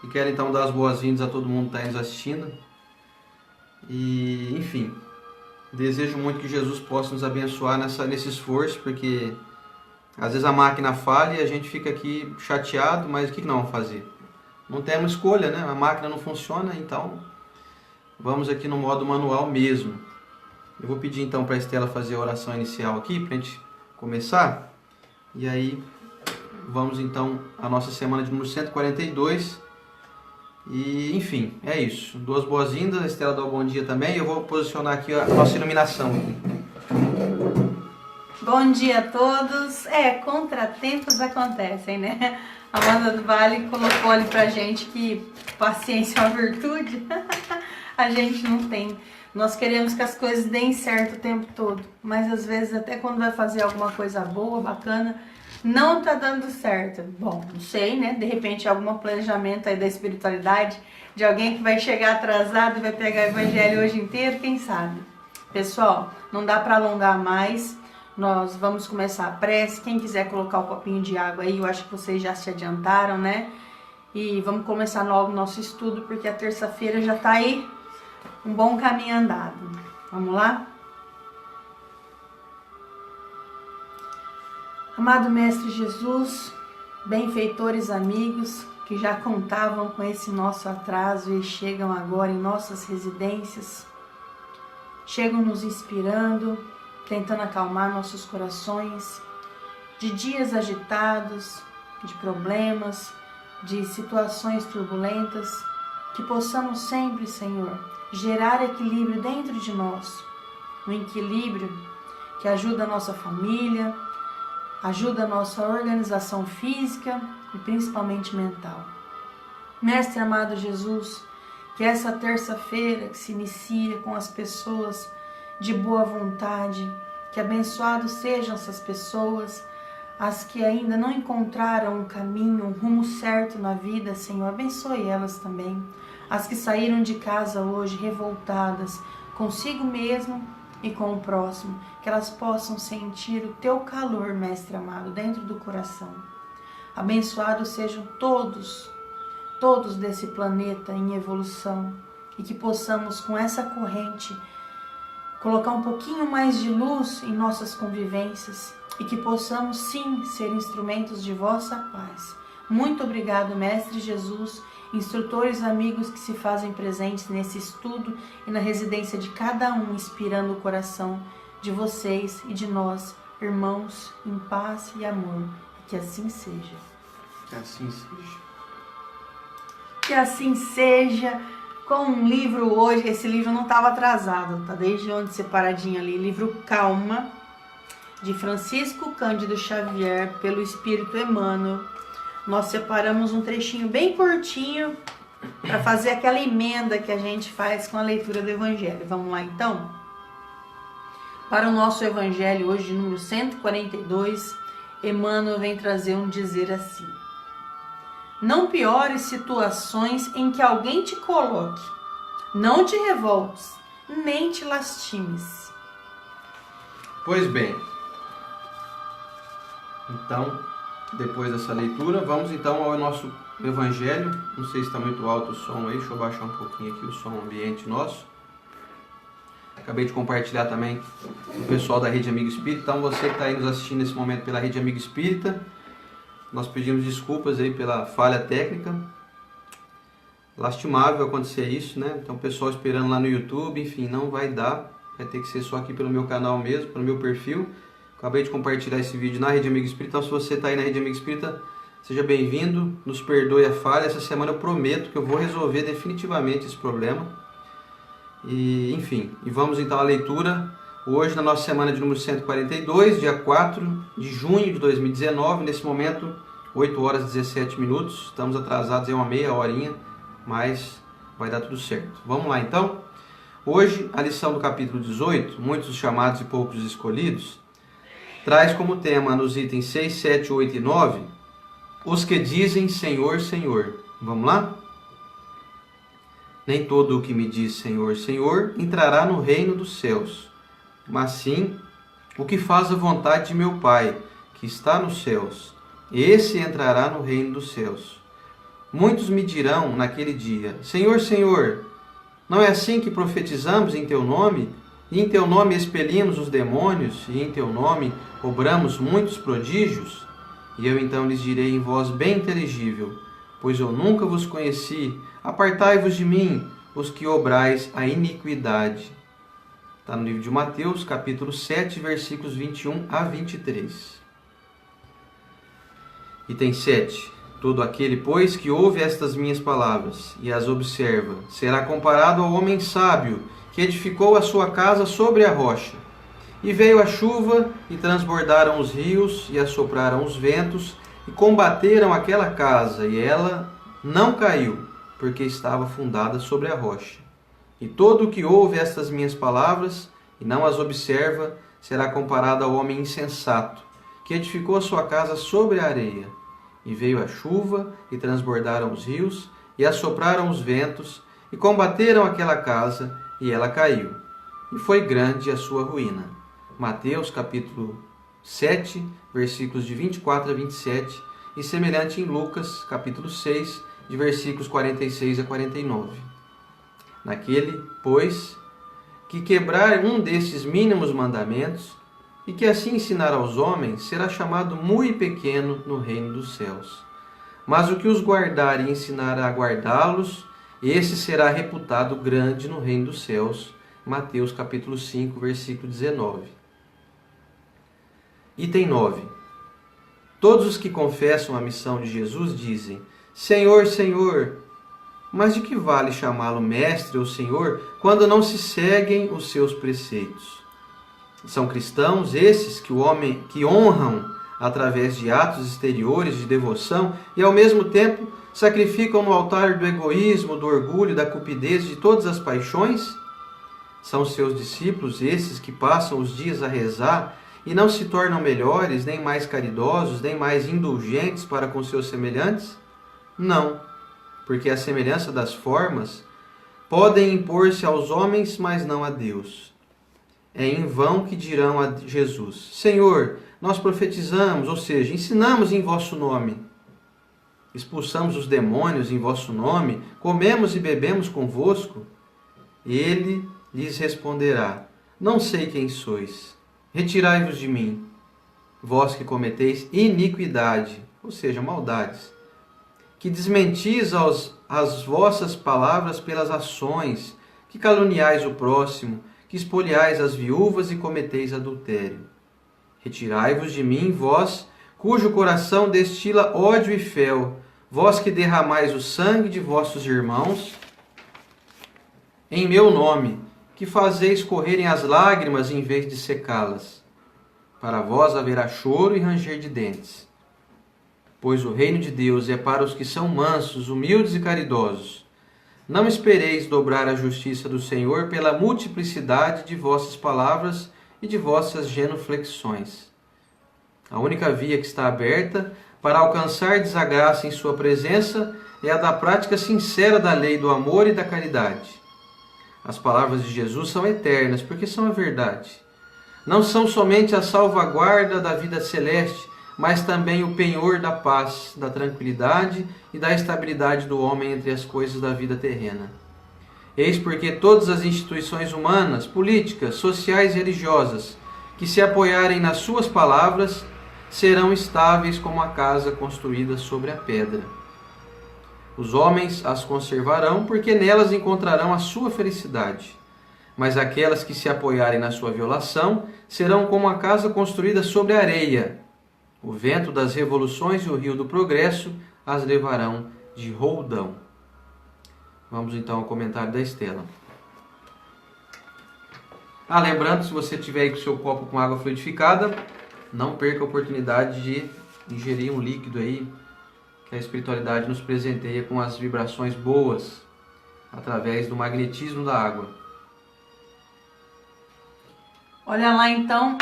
E quero então dar as boas-vindas a todo mundo que está nos assistindo. E, enfim, desejo muito que Jesus possa nos abençoar nesse esforço, porque às vezes a máquina falha e a gente fica aqui chateado, mas o que nós vamos fazer? Não temos escolha, né? A máquina não funciona, então vamos aqui no modo manual mesmo. Eu vou pedir então para a Estela fazer a oração inicial aqui, para a gente começar. E aí vamos então à nossa semana de número 142. E enfim, é isso. Duas boas-vindas, a Estela dá um bom dia também. Eu vou posicionar aqui a nossa iluminação aqui. Bom dia a todos. Contratempos acontecem, né? A Amanda do Vale colocou ali pra gente que paciência é uma virtude. A gente não tem. Nós queremos que as coisas deem certo o tempo todo, mas às vezes até quando vai fazer alguma coisa boa, bacana, não tá dando certo. Bom, não sei, né? De repente algum planejamento aí da espiritualidade, de alguém que vai chegar atrasado e vai pegar o evangelho hoje inteiro, quem sabe? Pessoal, não dá para alongar mais. Nós vamos começar a prece. Quem quiser colocar o copinho de água aí, eu acho que vocês já se adiantaram, né? E vamos começar logo o nosso estudo, porque a terça-feira já tá aí um bom caminho andado. Vamos lá? Amado Mestre Jesus, benfeitores amigos que já contavam com esse nosso atraso e chegam agora em nossas residências, chegam nos inspirando, tentando acalmar nossos corações de dias agitados, de problemas, de situações turbulentas, que possamos sempre, Senhor, gerar equilíbrio dentro de nós, um equilíbrio que ajuda a nossa família, ajuda a nossa organização física e principalmente mental. Mestre amado Jesus, que essa terça-feira que se inicia com as pessoas de boa vontade, que abençoados sejam essas pessoas, as que ainda não encontraram um caminho, um rumo certo na vida, Senhor, abençoe elas também. As que saíram de casa hoje revoltadas consigo mesmo e com o próximo, que elas possam sentir o teu calor, Mestre amado, dentro do coração. Abençoados sejam todos desse planeta em evolução, e que possamos com essa corrente colocar um pouquinho mais de luz em nossas convivências e que possamos sim ser instrumentos de vossa paz. Muito obrigado, Mestre Jesus, instrutores amigos que se fazem presentes nesse estudo e na residência de cada um, inspirando o coração de vocês e de nós, irmãos, em paz e amor. Que assim seja. Que assim seja. Que assim seja. Com um livro hoje, esse livro não estava atrasado, tá desde onde separadinho ali, livro Calma, de Francisco Cândido Xavier, pelo Espírito Emmanuel. Nós separamos um trechinho bem curtinho para fazer aquela emenda que a gente faz com a leitura do Evangelho. Vamos lá então? Para o nosso Evangelho hoje, número 142, Emmanuel vem trazer um dizer assim: não piores situações em que alguém te coloque, não te revoltes, nem te lastimes. Pois bem, então, depois dessa leitura, vamos então ao nosso Evangelho. Não sei se está muito alto o som aí, deixa eu baixar um pouquinho aqui o som ambiente nosso. Acabei de compartilhar também com o pessoal da Rede Amigo Espírita, então você que está aí nos assistindo nesse momento pela Rede Amigo Espírita, nós pedimos desculpas aí pela falha técnica. Lastimável acontecer isso, né? Então o pessoal esperando lá no YouTube, enfim, não vai dar. Vai ter que ser só aqui pelo meu canal mesmo, pelo meu perfil. Acabei de compartilhar esse vídeo na Rede Amigo Espírita, então se você está aí na Rede Amigo Espírita, seja bem-vindo, nos perdoe a falha. Essa semana eu prometo que eu vou resolver definitivamente esse problema. E, enfim, e vamos então à leitura. Hoje, na nossa semana de número 142, dia 4 de junho de 2019, nesse momento, 8 horas e 17 minutos. Estamos atrasados em uma meia horinha, mas vai dar tudo certo. Vamos lá então. Hoje, a lição do capítulo 18, muitos chamados e poucos escolhidos, traz como tema nos itens 6, 7, 8 e 9, os que dizem Senhor, Senhor. Vamos lá? Nem todo o que me diz Senhor, Senhor entrará no reino dos céus, mas sim o que faz a vontade de meu Pai, que está nos céus. Esse entrará no reino dos céus. Muitos me dirão naquele dia: Senhor, Senhor, não é assim que profetizamos em teu nome? E em teu nome expelimos os demônios, e em teu nome obramos muitos prodígios? E eu então lhes direi em voz bem inteligível: pois eu nunca vos conheci, apartai-vos de mim, os que obrais a iniquidade. Está no livro de Mateus, capítulo 7, versículos 21 a 23. Item 7. Todo aquele, pois, que ouve estas minhas palavras e as observa, será comparado ao homem sábio, que edificou a sua casa sobre a rocha. E veio a chuva, e transbordaram os rios, e assopraram os ventos, e combateram aquela casa, e ela não caiu, porque estava fundada sobre a rocha. E todo o que ouve estas minhas palavras, e não as observa, será comparado ao homem insensato, que edificou a sua casa sobre a areia. E veio a chuva, e transbordaram os rios, e assopraram os ventos, e combateram aquela casa, e ela caiu. E foi grande a sua ruína. Mateus capítulo 7, versículos de 24 a 27, e semelhante em Lucas capítulo 6, de versículos 46 a 49. Naquele, pois, que quebrar um destes mínimos mandamentos, e que assim ensinar aos homens, será chamado muito pequeno no reino dos céus. Mas o que os guardar e ensinar a guardá-los, esse será reputado grande no reino dos céus. Mateus capítulo 5, versículo 19. Item 9. Todos os que confessam a missão de Jesus dizem: Senhor, Senhor. Mas de que vale chamá-lo mestre ou senhor quando não se seguem os seus preceitos? São cristãos esses que honram através de atos exteriores de devoção e ao mesmo tempo sacrificam no altar do egoísmo, do orgulho, da cupidez, de todas as paixões? São seus discípulos esses que passam os dias a rezar e não se tornam melhores, nem mais caridosos, nem mais indulgentes para com seus semelhantes? Não, porque a semelhança das formas podem impor-se aos homens, mas não a Deus. É em vão que dirão a Jesus: Senhor, nós profetizamos, ou seja, ensinamos em vosso nome. Expulsamos os demônios em vosso nome, comemos e bebemos convosco. Ele lhes responderá: Não sei quem sois. Retirai-vos de mim, vós que cometeis iniquidade, ou seja, maldades, que desmentis as vossas palavras pelas ações, que caluniais o próximo, que espoliais as viúvas e cometeis adultério. Retirai-vos de mim, vós, cujo coração destila ódio e fel, vós que derramais o sangue de vossos irmãos, em meu nome, que fazeis correrem as lágrimas em vez de secá-las. Para vós haverá choro e ranger de dentes. Pois o reino de Deus é para os que são mansos, humildes e caridosos. Não espereis dobrar a justiça do Senhor pela multiplicidade de vossas palavras e de vossas genuflexões. A única via que está aberta para alcançar a graça em sua presença é a da prática sincera da lei do amor e da caridade. As palavras de Jesus são eternas, porque são a verdade. Não são somente a salvaguarda da vida celeste, mas também o penhor da paz, da tranquilidade e da estabilidade do homem entre as coisas da vida terrena. Eis porque todas as instituições humanas, políticas, sociais e religiosas, que se apoiarem nas suas palavras, serão estáveis como a casa construída sobre a pedra. Os homens as conservarão, porque nelas encontrarão a sua felicidade. Mas aquelas que se apoiarem na sua violação serão como a casa construída sobre a areia. O vento das revoluções e o rio do progresso as levarão de roldão. Vamos então ao comentário da Estela. Lembrando, se você tiver aí com o seu copo com água fluidificada, não perca a oportunidade de ingerir um líquido aí, que a espiritualidade nos presenteia com as vibrações boas, através do magnetismo da água. Olha lá então,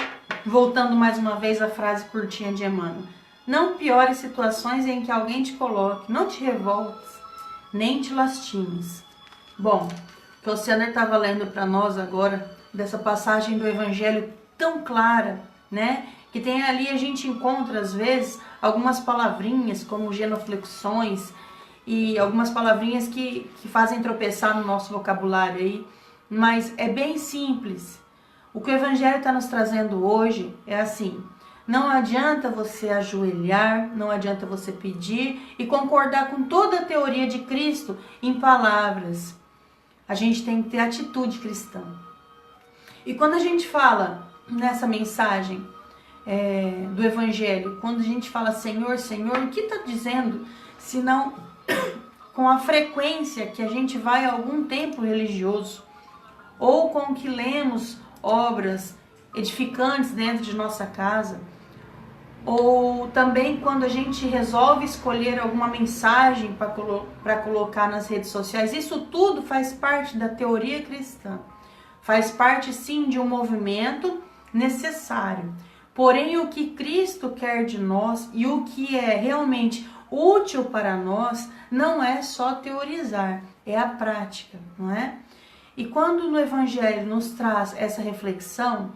voltando mais uma vez à frase curtinha de Emmanuel. Não piore situações em que alguém te coloque, não te revoltes, nem te lastimes. Bom, o que o Sander estava lendo para nós agora, dessa passagem do Evangelho tão clara, né? Que tem ali, a gente encontra às vezes algumas palavrinhas como genuflexões e algumas palavrinhas que fazem tropeçar no nosso vocabulário aí, mas é bem simples. O que o Evangelho está nos trazendo hoje é assim: não adianta você ajoelhar, não adianta você pedir e concordar com toda a teoria de Cristo em palavras. A gente tem que ter atitude cristã. E quando a gente fala nessa mensagem do Evangelho, quando a gente fala Senhor, Senhor, o que está dizendo? Senão com a frequência que a gente vai a algum templo religioso, ou com que lemos obras edificantes dentro de nossa casa, ou também quando a gente resolve escolher alguma mensagem para colocar nas redes sociais. Isso tudo faz parte da teoria cristã, faz parte sim de um movimento necessário. Porém, o que Cristo quer de nós e o que é realmente útil para nós não é só teorizar, é a prática, não é? E quando no Evangelho nos traz essa reflexão,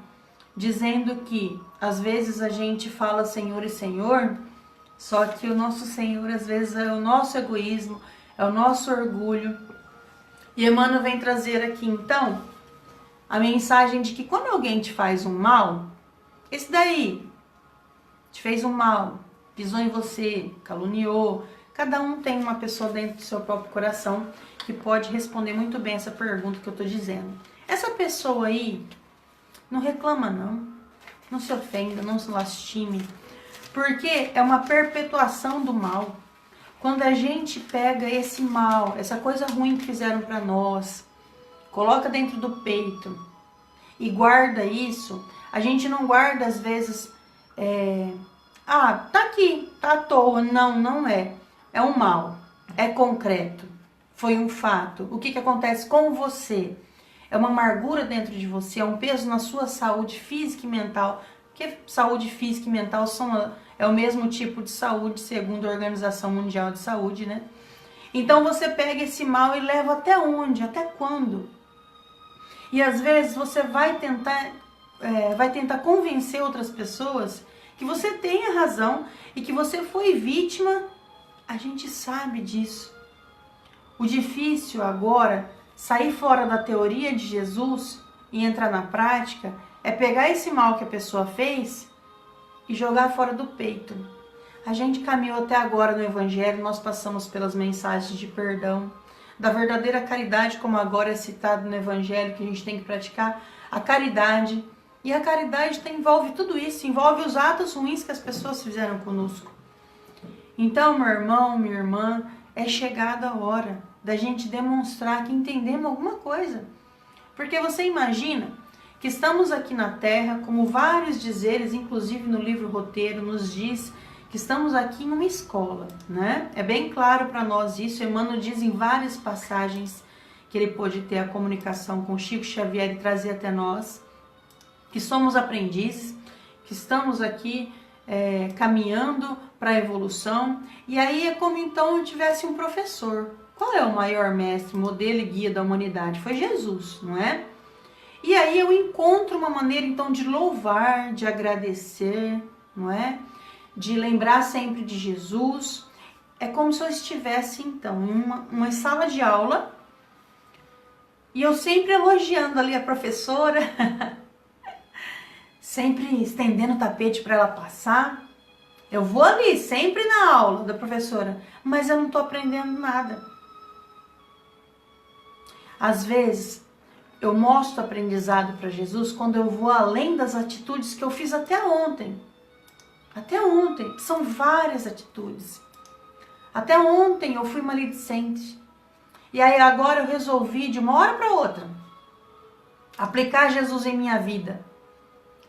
dizendo que às vezes a gente fala Senhor e Senhor, só que o nosso Senhor às vezes é o nosso egoísmo, é o nosso orgulho. E Emmanuel vem trazer aqui então a mensagem de que quando alguém te faz um mal, esse daí te fez um mal, pisou em você, caluniou, cada um tem uma pessoa dentro do seu próprio coração que pode responder muito bem essa pergunta que eu estou dizendo. Essa pessoa aí, não reclama não se ofenda, não se lastime, porque é uma perpetuação do mal. Quando a gente pega esse mal, essa coisa ruim que fizeram para nós, coloca dentro do peito e guarda isso, a gente não guarda às vezes, tá aqui, tá à toa. Não é. É um mal, é concreto, foi um fato. O que acontece com você? É uma amargura dentro de você, é um peso na sua saúde física e mental, porque saúde física e mental é o mesmo tipo de saúde, segundo a Organização Mundial de Saúde, né? Então você pega esse mal e leva até onde? Até quando? E às vezes você vai tentar convencer outras pessoas que você tem a razão e que você foi vítima. A gente sabe disso. O difícil agora, sair fora da teoria de Jesus e entrar na prática, é pegar esse mal que a pessoa fez e jogar fora do peito. A gente caminhou até agora no Evangelho, nós passamos pelas mensagens de perdão, da verdadeira caridade, como agora é citado no Evangelho, que a gente tem que praticar, a caridade. E a caridade envolve tudo isso, envolve os atos ruins que as pessoas fizeram conosco. Então, meu irmão, minha irmã, é chegada a hora da gente demonstrar que entendemos alguma coisa. Porque você imagina que estamos aqui na Terra, como vários dizeres, inclusive no livro Roteiro, nos diz que estamos aqui em uma escola, né? É bem claro para nós isso. Emmanuel diz em várias passagens que ele pôde ter a comunicação com Chico Xavier e trazer até nós, que somos aprendizes, que estamos aqui caminhando para a evolução. E aí é como então eu tivesse um professor. Qual é o maior mestre, modelo e guia da humanidade? Foi Jesus, não é? E aí eu encontro uma maneira então de louvar, de agradecer, não é? De lembrar sempre de Jesus. É como se eu estivesse então em uma sala de aula e eu sempre elogiando ali a professora, sempre estendendo o tapete para ela passar. Eu vou ali sempre na aula da professora, mas eu não estou aprendendo nada. Às vezes eu mostro aprendizado para Jesus quando eu vou além das atitudes que eu fiz até ontem. Até ontem, são várias atitudes. Até ontem eu fui maledicente. E aí agora eu resolvi de uma hora para outra aplicar Jesus em minha vida.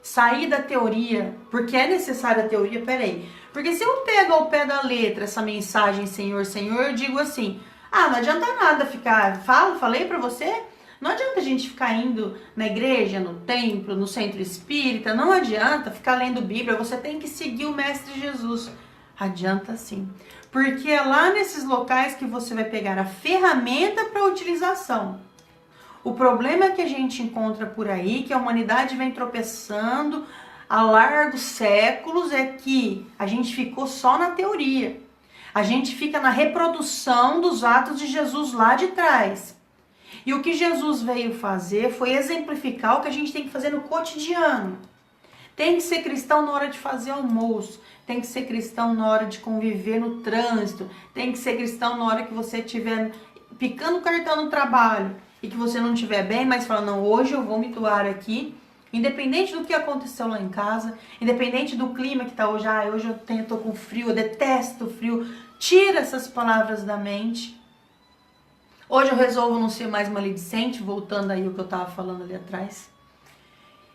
Sair da teoria, porque é necessária a teoria, peraí. Porque se eu pego ao pé da letra essa mensagem Senhor, Senhor, eu digo assim, não adianta nada ficar, falei pra você, não adianta a gente ficar indo na igreja, no templo, no centro espírita, não adianta ficar lendo Bíblia, você tem que seguir o Mestre Jesus. Adianta sim, porque é lá nesses locais que você vai pegar a ferramenta para utilização. O problema que a gente encontra por aí, que a humanidade vem tropeçando há largos séculos, é que a gente ficou só na teoria. A gente fica na reprodução dos atos de Jesus lá de trás. E o que Jesus veio fazer foi exemplificar o que a gente tem que fazer no cotidiano. Tem que ser cristão na hora de fazer almoço, tem que ser cristão na hora de conviver no trânsito, tem que ser cristão na hora que você estiver picando cartão no trabalho e que você não estiver bem, mas fala, não, hoje eu vou me doar aqui, independente do que aconteceu lá em casa, independente do clima que tá hoje, hoje eu tô com frio, eu detesto o frio, tira essas palavras da mente. Hoje eu resolvo não ser mais maledicente, voltando aí o que eu tava falando ali atrás.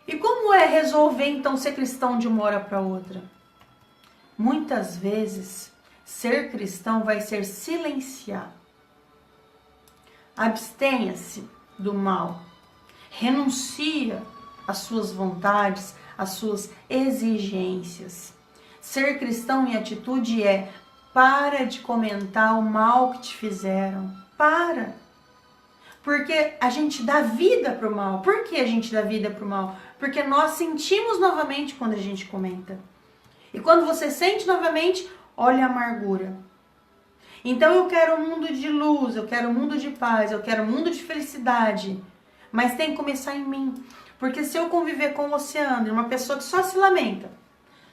E como é resolver então ser cristão de uma hora para outra? Muitas vezes, ser cristão vai ser silenciar. Abstenha-se do mal. Renuncia às suas vontades, às suas exigências. Ser cristão em atitude é: para de comentar o mal que te fizeram. Para. Porque a gente dá vida para o mal. Por que a gente dá vida para o mal? Porque nós sentimos novamente quando a gente comenta. E quando você sente novamente, olha a amargura. Então eu quero um mundo de luz, eu quero um mundo de paz, eu quero um mundo de felicidade. Mas tem que começar em mim. Porque se eu conviver com o Oceano, uma pessoa que só se lamenta,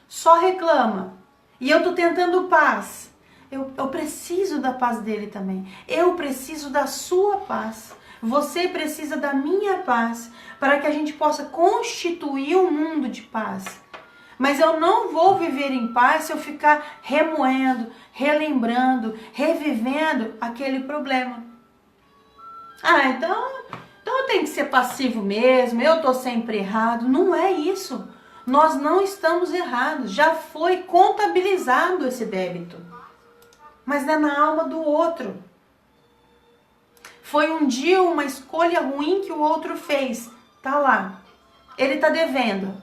só reclama, e eu tô tentando paz, eu preciso da paz dele também. Eu preciso da sua paz. Você precisa da minha paz para que a gente possa constituir um mundo de paz. Mas eu não vou viver em paz se eu ficar remoendo, relembrando, revivendo aquele problema. Então eu tenho que ser passivo mesmo, eu tô sempre errado. Não é isso. Nós não estamos errados. Já foi contabilizado esse débito. Mas é na alma do outro. Foi um dia uma escolha ruim que o outro fez. Tá lá. Ele tá devendo.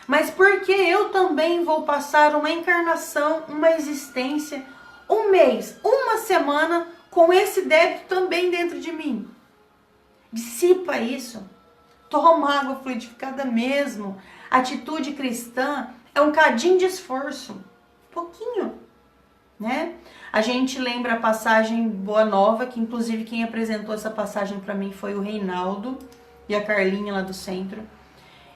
Mas por que eu também vou passar uma encarnação, uma existência, um mês, uma semana com esse débito também dentro de mim? Dissipa isso. Toma água fluidificada mesmo. Atitude cristã é um cadinho de esforço. Pouquinho. Né? A gente lembra a passagem Boa Nova, que inclusive quem apresentou essa passagem para mim foi o Reinaldo e a Carlinha lá do centro,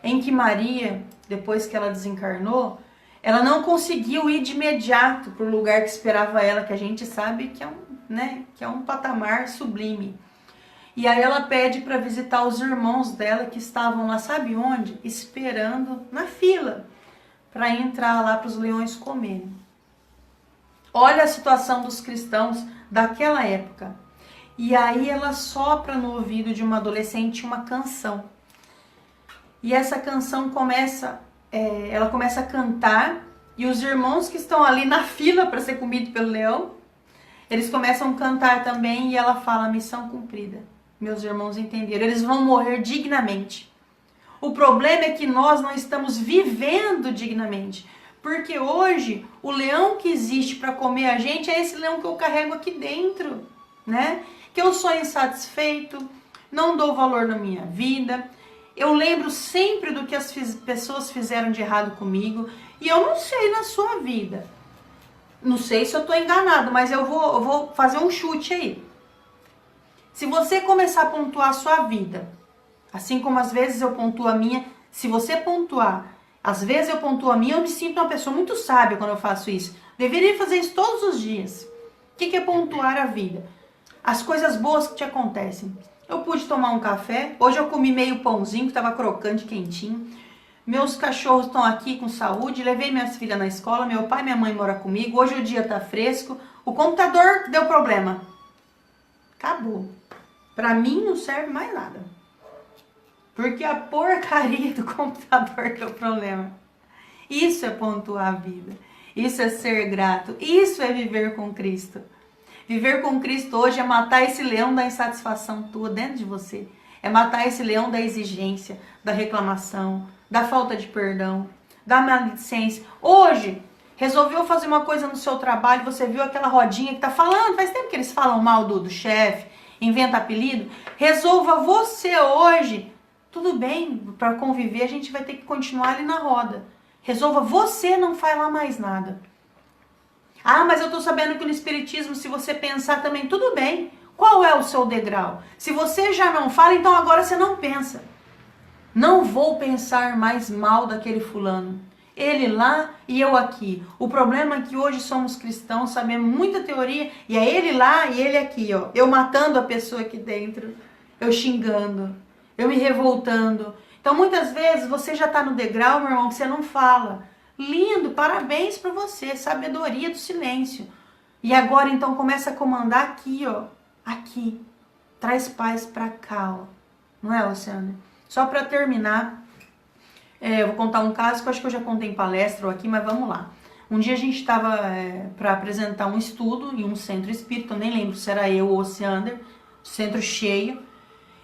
em que Maria, depois que ela desencarnou, ela não conseguiu ir de imediato para o lugar que esperava ela, que a gente sabe que é um patamar sublime. E aí ela pede para visitar os irmãos dela que estavam lá, sabe onde? Esperando na fila para entrar lá para os leões comerem. Olha a situação dos cristãos daquela época. E aí ela sopra no ouvido de uma adolescente uma canção. E essa canção ela começa a cantar, e os irmãos que estão ali na fila para ser comido pelo leão, eles começam a cantar também, e ela fala: missão cumprida. Meus irmãos entenderam, eles vão morrer dignamente. O problema é que nós não estamos vivendo dignamente. Porque hoje, o leão que existe para comer a gente é esse leão que eu carrego aqui dentro, né? Que eu sou insatisfeito, não dou valor na minha vida, eu lembro sempre do que as pessoas fizeram de errado comigo, e eu não sei na sua vida. Não sei se eu estou enganado, mas eu vou fazer um chute aí. Se você começar a pontuar a sua vida, assim como às vezes eu pontuo a minha, se você pontuar, às vezes eu pontuo a minha, eu me sinto uma pessoa muito sábia quando eu faço isso. Deveria fazer isso todos os dias. O que é pontuar a vida? As coisas boas que te acontecem. Eu pude tomar um café, hoje eu comi meio pãozinho que estava crocante, quentinho. Meus cachorros estão aqui com saúde, levei minhas filhas na escola, meu pai e minha mãe moram comigo, hoje o dia está fresco, o computador deu problema. Acabou. Para mim não serve mais nada. Porque a porcaria do computador deu problema. Isso é pontuar a vida. Isso é ser grato. Isso é viver com Cristo. Viver com Cristo hoje é matar esse leão da insatisfação tua dentro de você. É matar esse leão da exigência, da reclamação, da falta de perdão, da maledicência. Hoje, resolveu fazer uma coisa no seu trabalho, você viu aquela rodinha que tá falando, faz tempo que eles falam mal do chefe, inventa apelido. Resolva você hoje. Tudo bem, para conviver a gente vai ter que continuar ali na roda. Resolva você não falar mais nada. Ah, mas eu estou sabendo que no Espiritismo, se você pensar também, tudo bem. Qual é o seu degrau? Se você já não fala, então agora você não pensa. Não vou pensar mais mal daquele fulano. Ele lá e eu aqui. O problema é que hoje somos cristãos, sabemos muita teoria, e é ele lá e ele aqui, ó. Eu matando a pessoa aqui dentro, eu xingando, eu me revoltando. Então muitas vezes você já está no degrau, meu irmão, que você não fala. Lindo, parabéns para você, sabedoria do silêncio. E agora então começa a comandar aqui, ó. Aqui. Traz paz para cá, ó. Não é, Luciana? Só para terminar, eu vou contar um caso que eu acho que eu já contei em palestra ou aqui, mas vamos lá. Um dia a gente estava para apresentar um estudo em um centro espírita, eu nem lembro se era eu ou o Seander, centro cheio.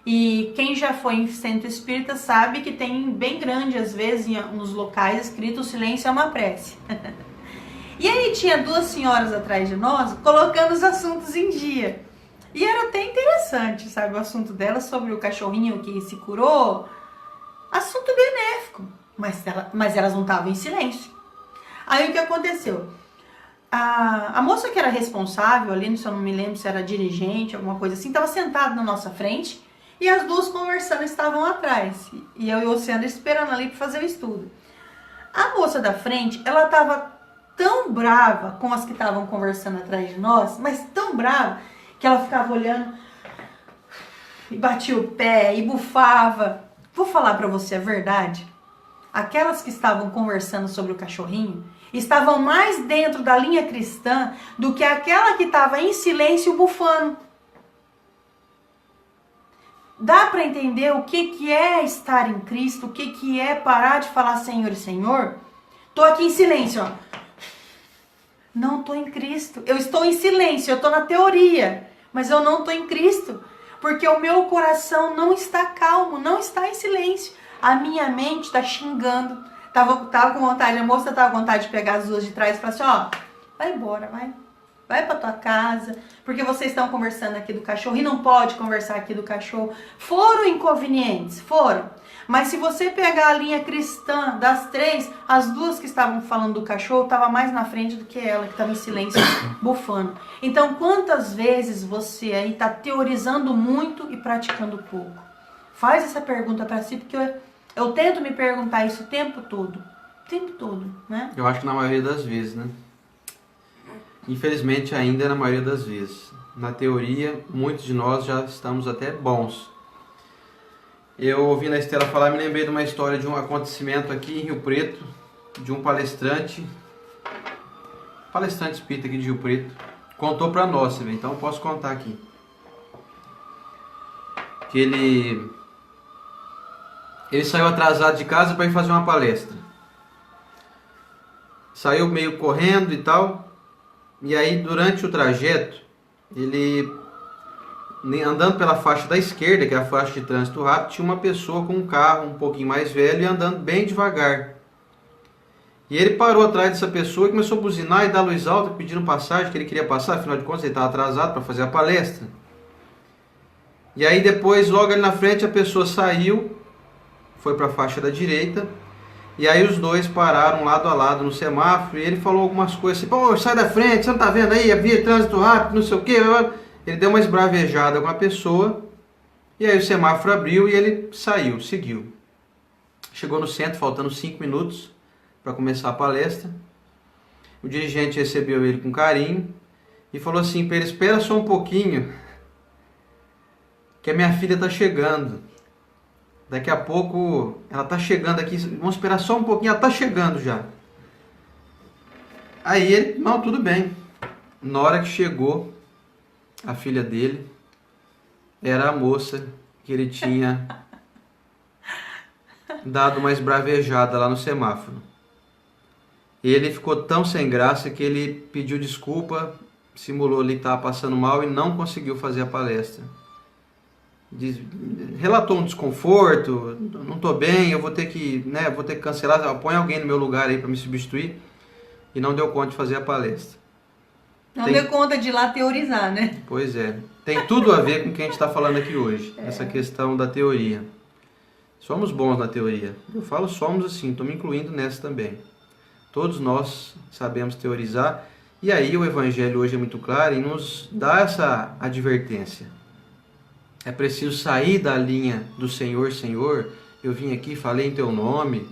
E quem já foi em centro espírita sabe que tem bem grande, às vezes, nos locais escrito: o silêncio é uma prece. E aí tinha duas senhoras atrás de nós colocando os assuntos em dia. E era até interessante, sabe, o assunto delas sobre o cachorrinho que se curou. Assunto benéfico, mas elas não estavam em silêncio. Aí o que aconteceu? A moça que era responsável ali, se eu não me lembro se era dirigente, alguma coisa assim, estava sentada na nossa frente e as duas conversando estavam atrás. E eu e o Oceano esperando ali para fazer o estudo. A moça da frente, ela estava tão brava com as que estavam conversando atrás de nós, mas tão brava, que ela ficava olhando e batia o pé e bufava. Vou falar para você a verdade. Aquelas que estavam conversando sobre o cachorrinho estavam mais dentro da linha cristã do que aquela que estava em silêncio bufando. Dá para entender o que é estar em Cristo, o que é parar de falar Senhor e Senhor? Tô aqui em silêncio, ó. Não tô em Cristo. Eu estou em silêncio, eu tô na teoria, mas eu não tô em Cristo. Porque o meu coração não está calmo, não está em silêncio. A minha mente está xingando. Tava com vontade, a moça tava com vontade de pegar as duas de trás e falar assim, ó, vai embora, vai. Vai pra tua casa, porque vocês estão conversando aqui do cachorro e não pode conversar aqui do cachorro. Foram inconvenientes, foram. Mas se você pegar a linha cristã das três, as duas que estavam falando do cachorro estavam mais na frente do que ela, que estava em silêncio, bufando. Então, quantas vezes você aí está teorizando muito e praticando pouco? Faz essa pergunta para si, porque eu tento me perguntar isso o tempo todo. O tempo todo, né? Eu acho que na maioria das vezes, né? Infelizmente, ainda na maioria das vezes. Na teoria, muitos de nós já estamos até bons. Eu, ouvindo a Estela falar, me lembrei de uma história de um acontecimento aqui em Rio Preto, de um palestrante espírita aqui de Rio Preto, contou pra nós, então eu posso contar aqui. Que ele saiu atrasado de casa para ir fazer uma palestra. Saiu meio correndo e tal. E aí, durante o trajeto, ele, andando pela faixa da esquerda, que é a faixa de trânsito rápido, tinha uma pessoa com um carro um pouquinho mais velho e andando bem devagar. E ele parou atrás dessa pessoa e começou a buzinar e dar luz alta, pedindo passagem, que ele queria passar, afinal de contas ele estava atrasado para fazer a palestra. E aí depois, logo ali na frente, a pessoa saiu, foi para a faixa da direita. E aí os dois pararam lado a lado no semáforo e ele falou algumas coisas assim, pô, sai da frente, você não tá vendo aí, a via de trânsito rápido, não sei o quê. Ele deu uma esbravejada com a pessoa e aí o semáforo abriu e ele saiu, seguiu. Chegou no centro, faltando 5 minutos para começar a palestra. O dirigente recebeu ele com carinho e falou assim para ele, espera só um pouquinho, que a minha filha tá chegando. Daqui a pouco ela tá chegando aqui, vamos esperar só um pouquinho, ela tá chegando já. Aí ele, não, tudo bem. Na hora que chegou, a filha dele era a moça que ele tinha dado uma esbravejada lá no semáforo. Ele ficou tão sem graça que ele pediu desculpa, simulou ali que estava passando mal e não conseguiu fazer a palestra. Relatou um desconforto, não estou bem, eu vou ter que cancelar, põe alguém no meu lugar aí para me substituir, e não deu conta de fazer a palestra. Não deu conta de ir lá teorizar, né? Pois é, tem tudo a ver com o que a gente está falando aqui hoje, essa questão da teoria. Somos bons na teoria, eu falo somos assim, estou me incluindo nessa também. Todos nós sabemos teorizar, E aí o Evangelho hoje é muito claro e nos dá essa advertência. É preciso sair da linha do Senhor, Senhor, eu vim aqui, falei em teu nome,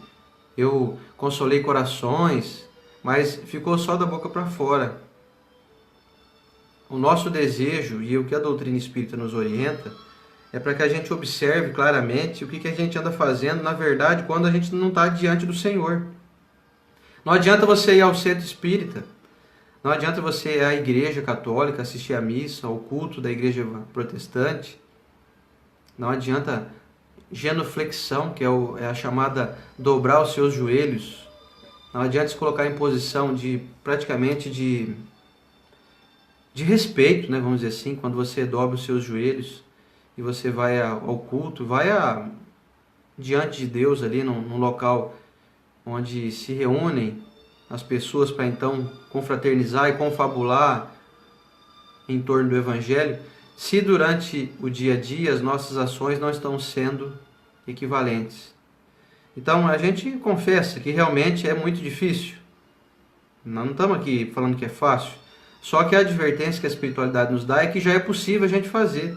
eu consolei corações, mas ficou só da boca para fora. O nosso desejo, e o que a doutrina espírita nos orienta, é para que a gente observe claramente o que a gente anda fazendo, na verdade, quando a gente não está diante do Senhor. Não adianta você ir ao centro espírita, não adianta você ir à igreja católica, assistir à missa, ao culto da igreja protestante, não adianta genuflexão, que é a chamada dobrar os seus joelhos, não adianta se colocar em posição praticamente de respeito, né, vamos dizer assim, quando você dobra os seus joelhos e você vai ao culto, diante de Deus ali, num local onde se reúnem as pessoas para então confraternizar e confabular em torno do Evangelho, se durante o dia a dia as nossas ações não estão sendo equivalentes. Então a gente confessa que realmente é muito difícil. Nós não estamos aqui falando que é fácil. Só que a advertência que a espiritualidade nos dá é que já é possível a gente fazer.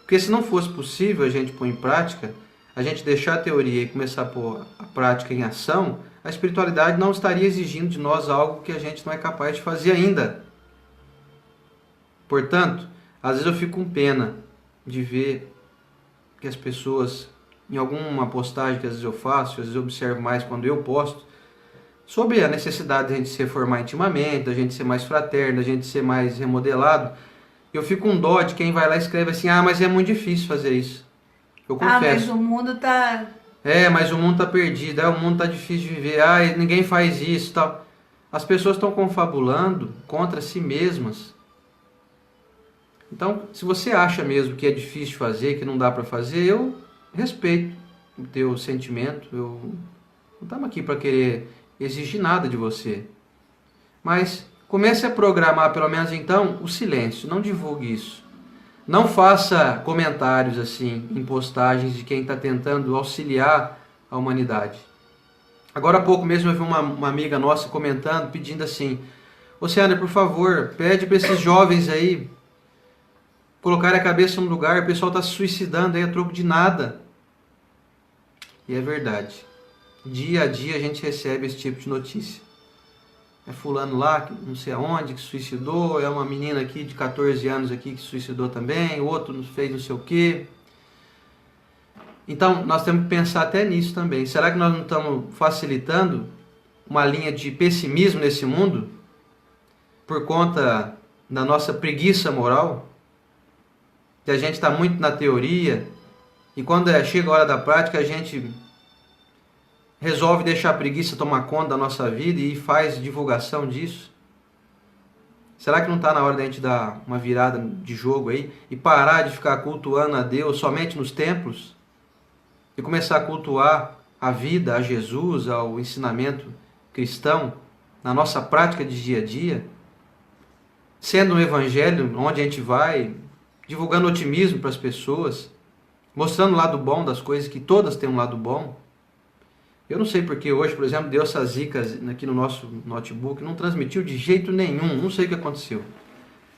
Porque se não fosse possível a gente pôr em prática, a gente deixar a teoria e começar a pôr a prática em ação, a espiritualidade não estaria exigindo de nós algo que a gente não é capaz de fazer ainda. Portanto, às vezes eu fico com pena de ver que as pessoas, em alguma postagem que às vezes eu faço, às vezes eu observo mais quando eu posto, sobre a necessidade de a gente se reformar intimamente, da gente ser mais fraterno, da gente ser mais remodelado, eu fico com dó de quem vai lá e escreve assim, mas é muito difícil fazer isso. Eu confesso. Mas o mundo tá... Mas o mundo tá perdido, o mundo tá difícil de viver, ninguém faz isso, tal. As pessoas estão confabulando contra si mesmas. Então, se você acha mesmo que é difícil fazer, que não dá para fazer, eu respeito o teu sentimento, eu não estamos aqui para querer exigir nada de você. Mas comece a programar, pelo menos então, o silêncio, não divulgue isso. Não faça comentários assim, em postagens de quem está tentando auxiliar a humanidade. Agora há pouco mesmo eu vi uma amiga nossa comentando, pedindo assim, Oceana, por favor, pede para esses jovens aí colocarem a cabeça no lugar, o pessoal está se suicidando aí a troco de nada. E é verdade. Dia a dia a gente recebe esse tipo de notícia. É fulano lá, não sei aonde, que se suicidou, é uma menina aqui de 14 anos aqui que se suicidou também, o outro fez não sei o quê. Então, nós temos que pensar até nisso também. Será que nós não estamos facilitando uma linha de pessimismo nesse mundo por conta da nossa preguiça moral? Que a gente está muito na teoria e quando chega a hora da prática a gente resolve deixar a preguiça tomar conta da nossa vida e faz divulgação disso? Será que não está na hora da gente dar uma virada de jogo aí e parar de ficar cultuando a Deus somente nos templos e começar a cultuar a vida, a Jesus, ao ensinamento cristão na nossa prática de dia a dia, sendo um evangelho onde a gente vai divulgando otimismo para as pessoas, mostrando o lado bom das coisas, que todas têm um lado bom. Eu não sei porque hoje, por exemplo, deu essas zicas aqui no nosso notebook, não transmitiu de jeito nenhum, não sei o que aconteceu.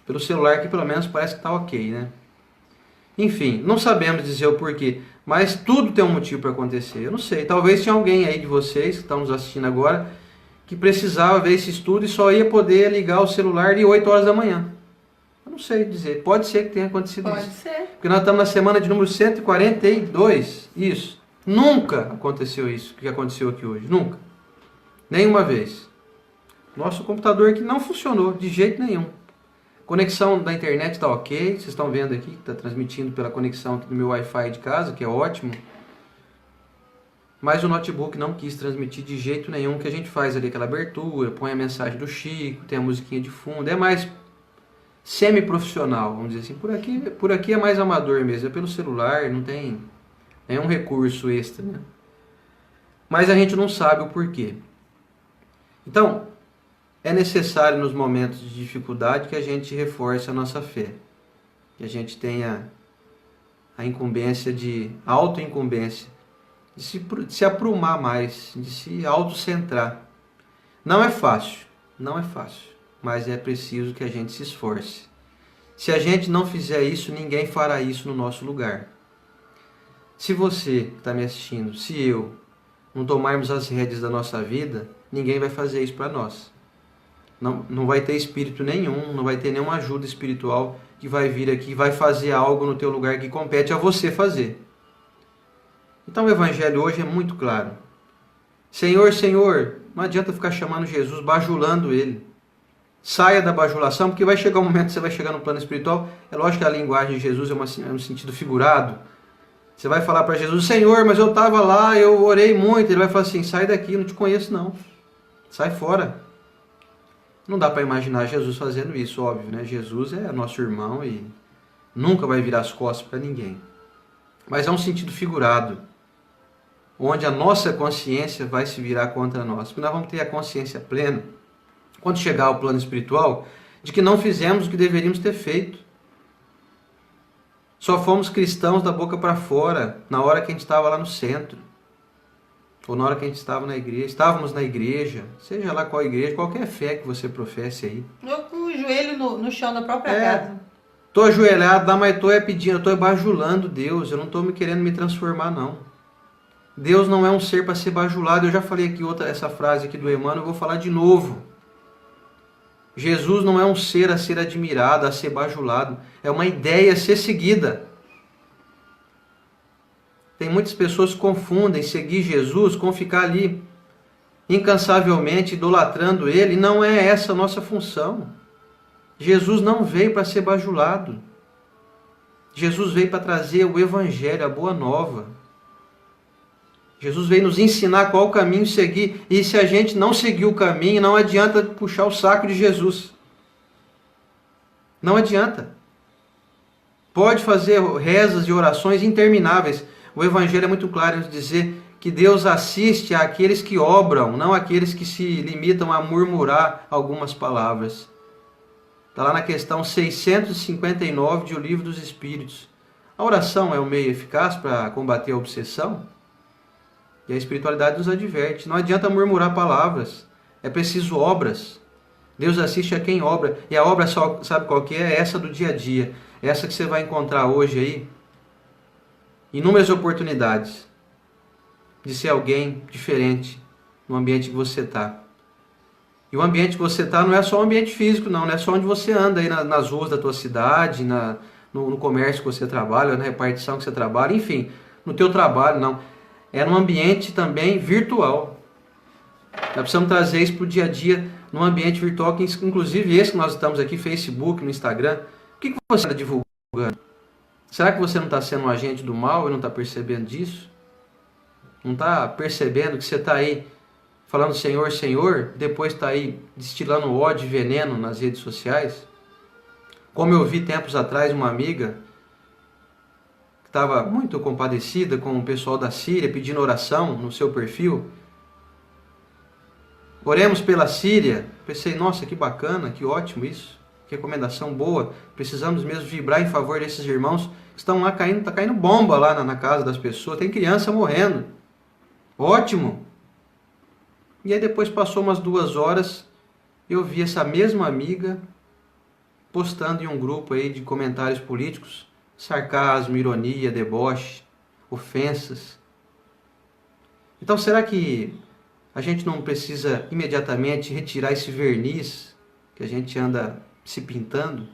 Pelo celular aqui pelo menos parece que está ok, né? Enfim, não sabemos dizer o porquê, mas tudo tem um motivo para acontecer. Eu não sei, talvez tinha alguém aí de vocês que estão nos assistindo agora que precisava ver esse estudo e só ia poder ligar o celular de 8 horas da manhã. Eu não sei dizer, pode ser que tenha acontecido isso. Pode ser. Porque nós estamos na semana de número 142, isso. Nunca aconteceu isso que aconteceu aqui hoje, nunca. Nenhuma vez. Nosso computador aqui não funcionou de jeito nenhum. Conexão da internet está ok, vocês estão vendo aqui que está transmitindo pela conexão do meu Wi-Fi de casa, que é ótimo. Mas o notebook não quis transmitir de jeito nenhum, que a gente faz ali aquela abertura, põe a mensagem do Chico, tem a musiquinha de fundo, é mais semi-profissional, vamos dizer assim. Por aqui é mais amador mesmo, é pelo celular, não tem nenhum recurso extra, né? Mas a gente não sabe o porquê. Então, é necessário nos momentos de dificuldade que a gente reforce a nossa fé. Que a gente tenha a incumbência a auto-incumbência de se aprumar mais, de se autocentrar. Não é fácil, não é fácil. mas é preciso que a gente se esforce. Se a gente não fizer isso, ninguém fará isso no nosso lugar. Se você que está me assistindo, se eu, não tomarmos as rédeas da nossa vida, ninguém vai fazer isso para nós. Não vai ter espírito nenhum, não vai ter nenhuma ajuda espiritual que vai vir aqui e vai fazer algo no teu lugar que compete a você fazer. Então o Evangelho hoje é muito claro. Senhor, Senhor, não adianta ficar chamando Jesus, bajulando Ele. Saia da bajulação, porque vai chegar um momento que você vai chegar no plano espiritual. É lógico que a linguagem de Jesus é um sentido figurado. Você vai falar para Jesus, Senhor, mas eu estava lá, eu orei muito. Ele vai falar assim, sai daqui, eu não te conheço não. Sai fora. Não dá para imaginar Jesus fazendo isso, óbvio, né? Jesus é nosso irmão e nunca vai virar as costas para ninguém. Mas é um sentido figurado, onde a nossa consciência vai se virar contra nós. Porque nós vamos ter a consciência plena, quando chegar ao plano espiritual, de que não fizemos o que deveríamos ter feito. Só fomos cristãos da boca para fora, na hora que a gente estava lá no centro. Ou na hora que a gente estava na igreja, estávamos na igreja, seja lá qual igreja, qualquer fé que você professe aí. Eu com o joelho no chão da própria casa. Estou ajoelhado lá, mas estou pedindo, estou bajulando Deus, eu não estou querendo me transformar não. Deus não é um ser para ser bajulado, eu já falei aqui essa frase aqui do Emmanuel, eu vou falar de novo. Jesus não é um ser a ser admirado, a ser bajulado, é uma ideia a ser seguida. Tem muitas pessoas que confundem seguir Jesus com ficar ali incansavelmente idolatrando Ele. Não é essa a nossa função. Jesus não veio para ser bajulado. Jesus veio para trazer o Evangelho, a Boa Nova. Jesus veio nos ensinar qual caminho seguir. E se a gente não seguir o caminho, não adianta puxar o saco de Jesus. Não adianta. Pode fazer rezas e orações intermináveis. O Evangelho é muito claro em dizer que Deus assiste àqueles que obram, não àqueles que se limitam a murmurar algumas palavras. Está lá na questão 659 de O Livro dos Espíritos. A oração é um meio eficaz para combater a obsessão? E a espiritualidade nos adverte. Não adianta murmurar palavras, é preciso obras. Deus assiste a quem obra. E a obra, sabe qual que é? É essa do dia a dia. Essa que você vai encontrar hoje aí. Inúmeras oportunidades de ser alguém diferente no ambiente que você está. E o ambiente que você está não é só o ambiente físico, não é só onde você anda aí nas ruas da tua cidade, no comércio que você trabalha, na repartição que você trabalha, enfim, no teu trabalho, não. É num ambiente também virtual. Nós precisamos trazer isso para o dia a dia, num ambiente virtual, que inclusive esse que nós estamos aqui, Facebook, no Instagram. O que você está divulgando? Será que você não está sendo um agente do mal e não está percebendo disso? Não está percebendo que você está aí falando Senhor, Senhor, depois está aí destilando ódio e veneno nas redes sociais? Como eu vi tempos atrás uma amiga que estava muito compadecida com o pessoal da Síria, pedindo oração no seu perfil. Oremos pela Síria. Pensei, nossa, que bacana, que ótimo isso. Que recomendação boa. Precisamos mesmo vibrar em favor desses irmãos que estão lá caindo, está caindo bomba lá na casa das pessoas. Tem criança morrendo. Ótimo. E aí depois passou umas 2 horas, eu vi essa mesma amiga postando em um grupo aí de comentários políticos, sarcasmo, ironia, deboche, ofensas. Então será que a gente não precisa imediatamente retirar esse verniz que a gente anda se pintando?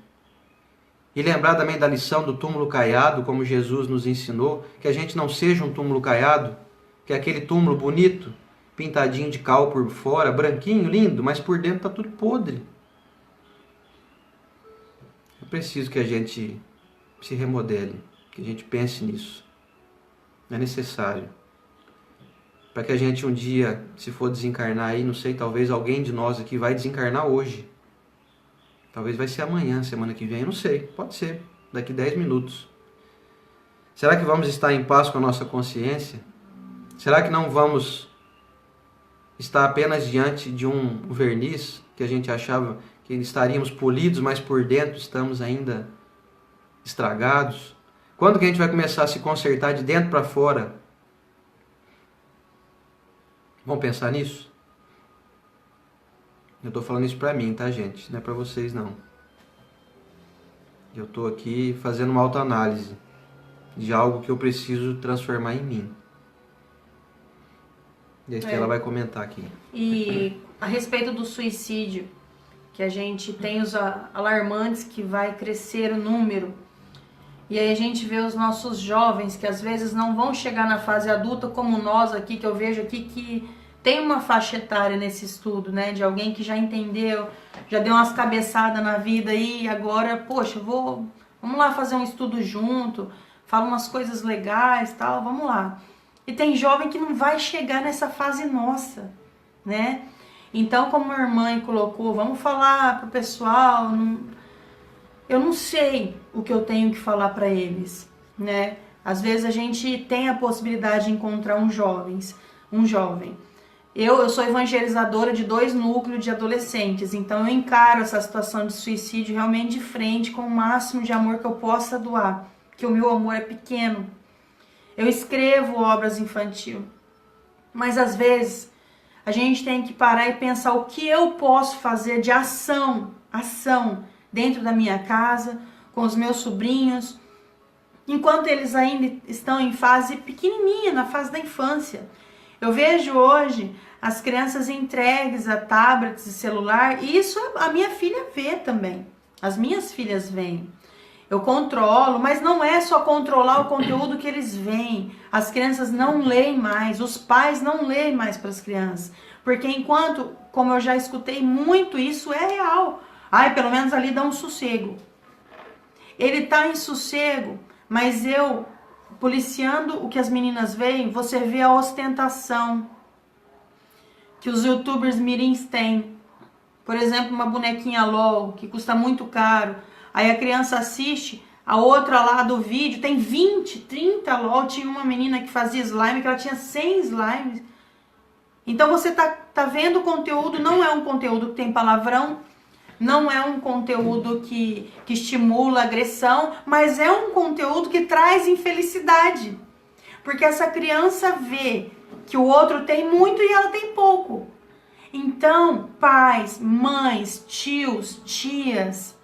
E lembrar também da lição do túmulo caiado, como Jesus nos ensinou, que a gente não seja um túmulo caiado, que é aquele túmulo bonito, pintadinho de cal por fora, branquinho, lindo, mas por dentro está tudo podre. É preciso que a gente se remodele, que a gente pense nisso. É necessário. Para que a gente um dia, se for desencarnar aí, não sei, talvez alguém de nós aqui vai desencarnar hoje. Talvez vai ser amanhã, semana que vem, não sei. Pode ser, daqui 10 minutos. Será que vamos estar em paz com a nossa consciência? Será que não vamos estar apenas diante de um verniz que a gente achava que estaríamos polidos, mas por dentro estamos ainda estragados? Quando que a gente vai começar a se consertar de dentro para fora? Vamos pensar nisso? Eu tô falando isso pra mim, tá, gente? Não é pra vocês, não. Eu tô aqui fazendo uma autoanálise de algo que eu preciso transformar em mim. E a Estela vai comentar aqui. E a respeito do suicídio, que a gente tem os alarmantes que vai crescer o número. E aí a gente vê os nossos jovens que às vezes não vão chegar na fase adulta como nós aqui, que eu vejo aqui que tem uma faixa etária nesse estudo, né? De alguém que já entendeu, já deu umas cabeçadas na vida e agora, poxa, vamos lá fazer um estudo junto, fala umas coisas legais, tal, vamos lá. E tem jovem que não vai chegar nessa fase nossa, né? Então, como a irmã colocou, vamos falar pro pessoal, eu não sei o que eu tenho que falar para eles, né? Às vezes a gente tem a possibilidade de encontrar um jovem. Eu sou evangelizadora de 2 núcleos de adolescentes, então eu encaro essa situação de suicídio realmente de frente com o máximo de amor que eu possa doar, porque o meu amor é pequeno. Eu escrevo obras infantil, mas às vezes a gente tem que parar e pensar o que eu posso fazer de ação dentro da minha casa, com os meus sobrinhos, enquanto eles ainda estão em fase pequenininha, na fase da infância. Eu vejo hoje as crianças entregues a tablets e celular, e isso a minha filha vê também, as minhas filhas veem. Eu controlo, mas não é só controlar o conteúdo que eles veem. As crianças não leem mais, os pais não leem mais para as crianças. Porque enquanto, como eu já escutei muito, isso é real. Ai, pelo menos ali dá um sossego. Ele está em sossego, mas eu, policiando o que as meninas veem, você vê a ostentação que os youtubers mirins têm. Por exemplo, uma bonequinha LOL, que custa muito caro. Aí a criança assiste, a outra lá do vídeo tem 20, 30 LOL. Tinha uma menina que fazia slime, que ela tinha 100 slimes. Então você tá vendo o conteúdo, não é um conteúdo que tem palavrão, não é um conteúdo que estimula agressão, mas é um conteúdo que traz infelicidade. Porque essa criança vê que o outro tem muito e ela tem pouco. Então, pais, mães, tios, tias,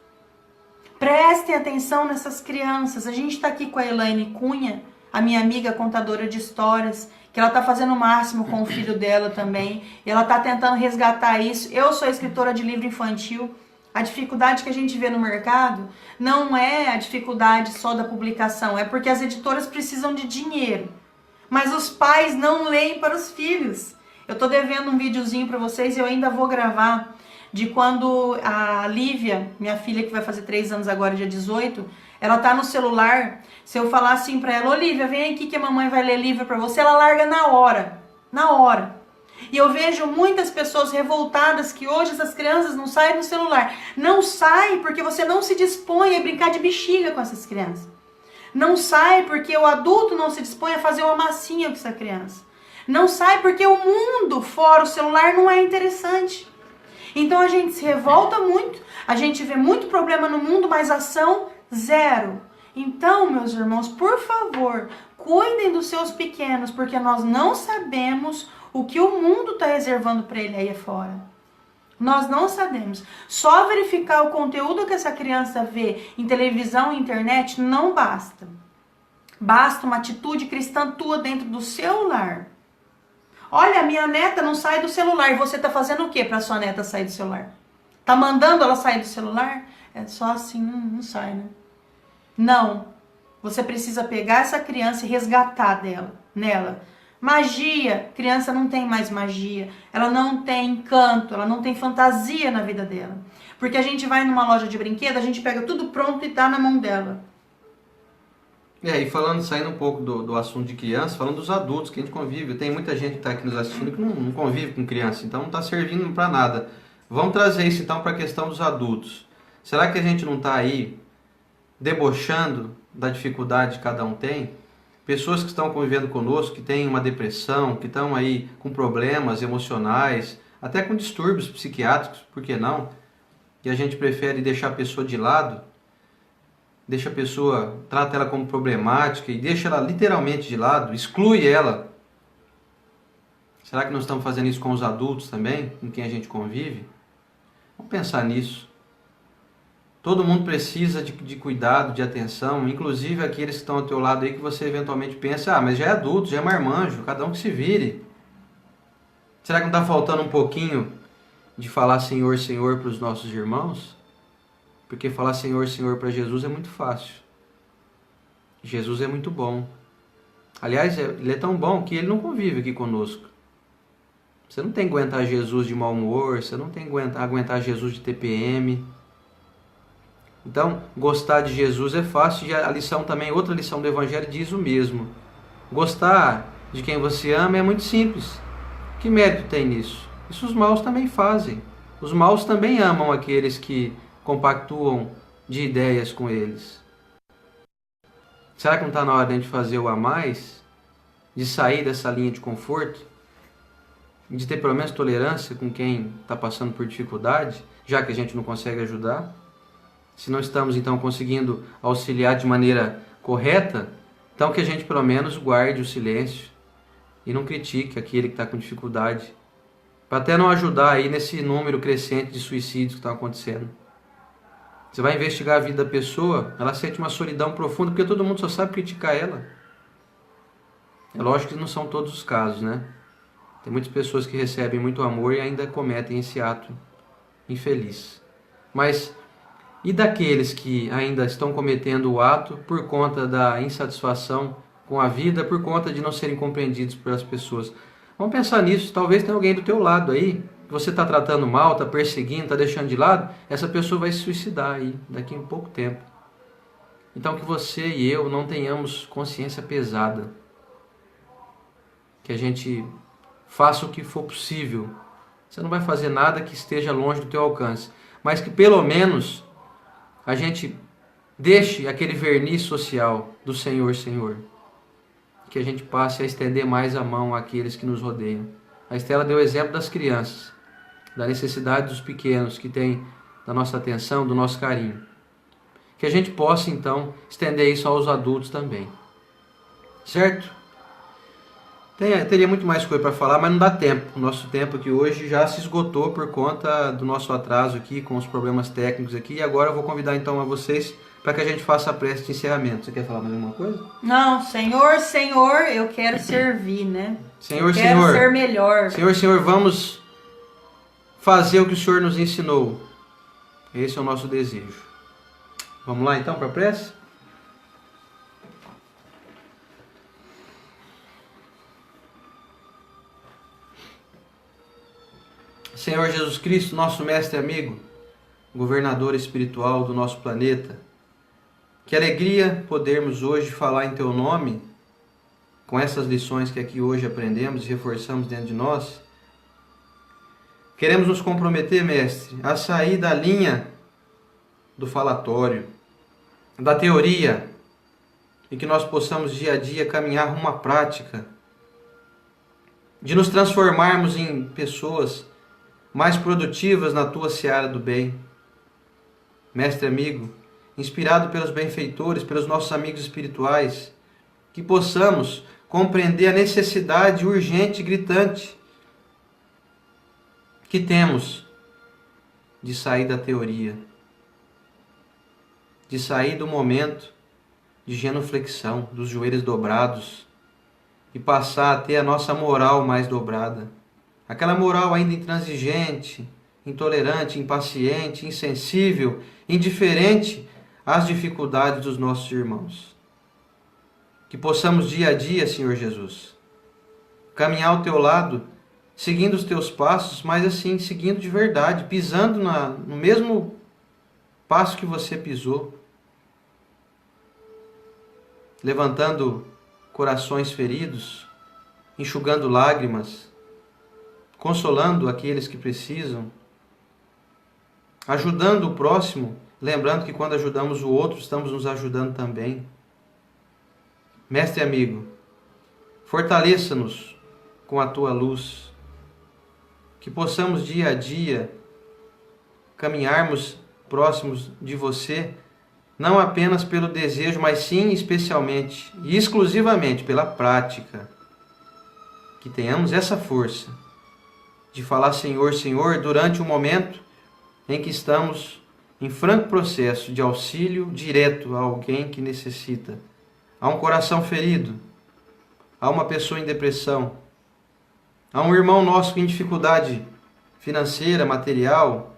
prestem atenção nessas crianças. A gente está aqui com a Elaine Cunha, a minha amiga contadora de histórias, que ela está fazendo o máximo com o filho dela também. E ela está tentando resgatar isso. Eu sou escritora de livro infantil. A dificuldade que a gente vê no mercado não é a dificuldade só da publicação, é porque as editoras precisam de dinheiro. Mas os pais não leem para os filhos. Eu estou devendo um videozinho para vocês e eu ainda vou gravar de quando a Lívia, minha filha que vai fazer 3 anos agora, dia 18, ela tá no celular. Se eu falar assim para ela, Olivia, vem aqui que a mamãe vai ler livro para você, ela larga na hora. Na hora. E eu vejo muitas pessoas revoltadas que hoje essas crianças não saem do celular. Não sai porque você não se dispõe a brincar de bexiga com essas crianças. Não sai porque o adulto não se dispõe a fazer uma massinha com essa criança. Não sai porque o mundo fora o celular não é interessante. Então a gente se revolta muito, a gente vê muito problema no mundo, mas ação zero. Então, meus irmãos, por favor, cuidem dos seus pequenos, porque nós não sabemos o que o mundo está reservando para ele aí fora. Nós não sabemos. Só verificar o conteúdo que essa criança vê em televisão e internet não basta. Basta uma atitude cristã tua dentro do seu lar. Olha, minha neta não sai do celular. E você está fazendo o que para sua neta sair do celular? Tá mandando ela sair do celular? É só assim, não sai, né? Não. Você precisa pegar essa criança e resgatar nela. Magia. Criança não tem mais magia. Ela não tem encanto. Ela não tem fantasia na vida dela. Porque a gente vai numa loja de brinquedo, a gente pega tudo pronto e dá na mão dela. E falando, saindo um pouco do assunto de criança, falando dos adultos que a gente convive. Tem muita gente que está aqui nos assistindo que não convive com criança, então não está servindo para nada. Vamos trazer isso então para a questão dos adultos. Será que a gente não está aí debochando da dificuldade que cada um tem? Pessoas que estão convivendo conosco, que têm uma depressão, que estão aí com problemas emocionais, até com distúrbios psiquiátricos, por que não? E a gente prefere deixar a pessoa de lado, deixa a pessoa, trata ela como problemática e deixa ela literalmente de lado, exclui ela. Será que nós estamos fazendo isso com os adultos também, com quem a gente convive? Vamos pensar nisso. Todo mundo precisa de cuidado, de atenção, inclusive aqueles que estão ao teu lado aí que você eventualmente pensa, mas já é adulto, já é marmanjo, cada um que se vire. Será que não está faltando um pouquinho de falar Senhor, Senhor para os nossos irmãos? Porque falar Senhor, Senhor para Jesus é muito fácil. Jesus é muito bom. Aliás, ele é tão bom que ele não convive aqui conosco. Você não tem que aguentar Jesus de mau humor, você não tem que aguentar Jesus de TPM. Então, gostar de Jesus é fácil, e a lição também, outra lição do Evangelho diz o mesmo. Gostar de quem você ama é muito simples. Que mérito tem nisso? Isso os maus também fazem. Os maus também amam aqueles que compactuam de ideias com eles. Será que não está na hora de a gente fazer o a mais? De sair dessa linha de conforto? De ter pelo menos tolerância com quem está passando por dificuldade, já que a gente não consegue ajudar? Se não estamos então conseguindo auxiliar de maneira correta, então que a gente pelo menos guarde o silêncio e não critique aquele que está com dificuldade, para até não ajudar aí nesse número crescente de suicídios que estão acontecendo. Você vai investigar a vida da pessoa, ela sente uma solidão profunda, porque todo mundo só sabe criticar ela. É lógico que não são todos os casos, né? Tem muitas pessoas que recebem muito amor e ainda cometem esse ato infeliz. Mas e daqueles que ainda estão cometendo o ato por conta da insatisfação com a vida, por conta de não serem compreendidos pelas pessoas? Vamos pensar nisso. Talvez tenha alguém do teu lado aí, que você está tratando mal, está perseguindo, está deixando de lado. Essa pessoa vai se suicidar aí daqui a um pouco tempo. Então que você e eu não tenhamos consciência pesada. Que a gente faça o que for possível. Você não vai fazer nada que esteja longe do teu alcance. Mas que pelo menos a gente deixe aquele verniz social do Senhor, Senhor. Que a gente passe a estender mais a mão àqueles que nos rodeiam. A Estela deu o exemplo das crianças, da necessidade dos pequenos, que têm da nossa atenção, do nosso carinho. Que a gente possa, então, estender isso aos adultos também. Certo? Teria muito mais coisa para falar, mas não dá tempo. O nosso tempo aqui hoje já se esgotou por conta do nosso atraso aqui, com os problemas técnicos aqui. E agora eu vou convidar então a vocês para que a gente faça a prece de encerramento. Você quer falar mais alguma coisa? Não, Senhor, Senhor, eu quero servir, né? Senhor, eu quero Senhor, ser melhor. Senhor, Senhor, vamos fazer o que o Senhor nos ensinou. Esse é o nosso desejo. Vamos lá então para a prece? Senhor Jesus Cristo, nosso mestre amigo, governador espiritual do nosso planeta, que alegria podermos hoje falar em Teu nome, com essas lições que aqui hoje aprendemos e reforçamos dentro de nós. Queremos nos comprometer, mestre, a sair da linha do falatório, da teoria, e que nós possamos dia a dia caminhar rumo à prática, de nos transformarmos em pessoas mais produtivas na Tua seara do bem. Mestre amigo, inspirado pelos benfeitores, pelos nossos amigos espirituais, que possamos compreender a necessidade urgente e gritante que temos de sair da teoria, de sair do momento de genuflexão, dos joelhos dobrados, e passar a ter a nossa moral mais dobrada. Aquela moral ainda intransigente, intolerante, impaciente, insensível, indiferente às dificuldades dos nossos irmãos. Que possamos dia a dia, Senhor Jesus, caminhar ao Teu lado, seguindo os Teus passos, mas assim, seguindo de verdade, pisando no mesmo passo que você pisou, levantando corações feridos, enxugando lágrimas, consolando aqueles que precisam, ajudando o próximo, lembrando que quando ajudamos o outro, estamos nos ajudando também. Mestre amigo, fortaleça-nos com a Tua luz, que possamos dia a dia caminharmos próximos de Você, não apenas pelo desejo, mas sim especialmente e exclusivamente pela prática. Que tenhamos essa força de falar Senhor, Senhor durante o momento em que estamos em franco processo de auxílio direto a alguém que necessita, a um coração ferido, a uma pessoa em depressão, a um irmão nosso em dificuldade financeira, material,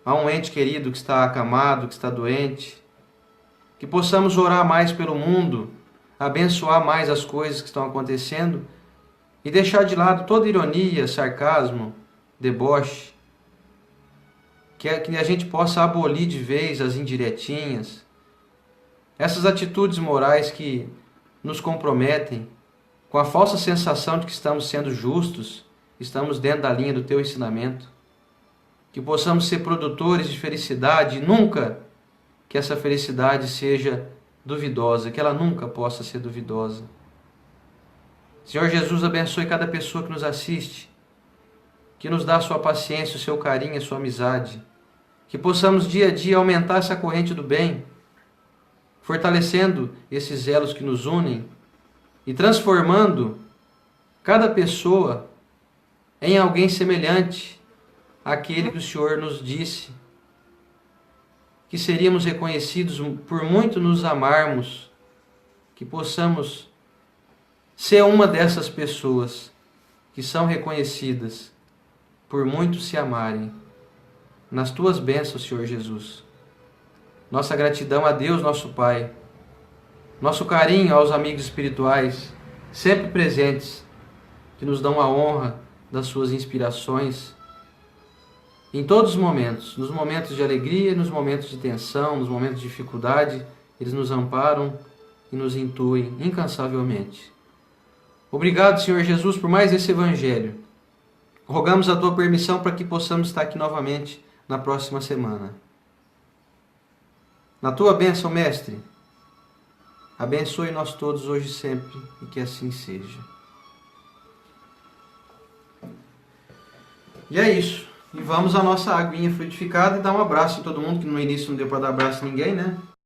a um ente querido que está acamado, que está doente, que possamos orar mais pelo mundo, abençoar mais as coisas que estão acontecendo e deixar de lado toda ironia, sarcasmo, deboche, que a gente possa abolir de vez as indiretinhas, essas atitudes morais que nos comprometem com a falsa sensação de que estamos sendo justos, estamos dentro da linha do teu ensinamento, que possamos ser produtores de felicidade e nunca que essa felicidade seja duvidosa, que ela nunca possa ser duvidosa. Senhor Jesus, abençoe cada pessoa que nos assiste, que nos dá a sua paciência, o seu carinho, a sua amizade, que possamos dia a dia aumentar essa corrente do bem, fortalecendo esses elos que nos unem e transformando cada pessoa em alguém semelhante àquele que o Senhor nos disse, que seríamos reconhecidos por muito nos amarmos, que possamos ser uma dessas pessoas que são reconhecidas por muito se amarem. Nas tuas bênçãos, Senhor Jesus. Nossa gratidão a Deus, nosso Pai. Nosso carinho aos amigos espirituais, sempre presentes, que nos dão a honra das suas inspirações. Em todos os momentos, nos momentos de alegria, nos momentos de tensão, nos momentos de dificuldade, eles nos amparam e nos intuem incansavelmente. Obrigado, Senhor Jesus, por mais esse Evangelho. Rogamos a tua permissão para que possamos estar aqui novamente na próxima semana. Na tua bênção, Mestre, abençoe nós todos hoje e sempre, e que assim seja. E é isso. E vamos à nossa aguinha frutificada e dar um abraço em todo mundo, que no início não deu para dar abraço a ninguém, né?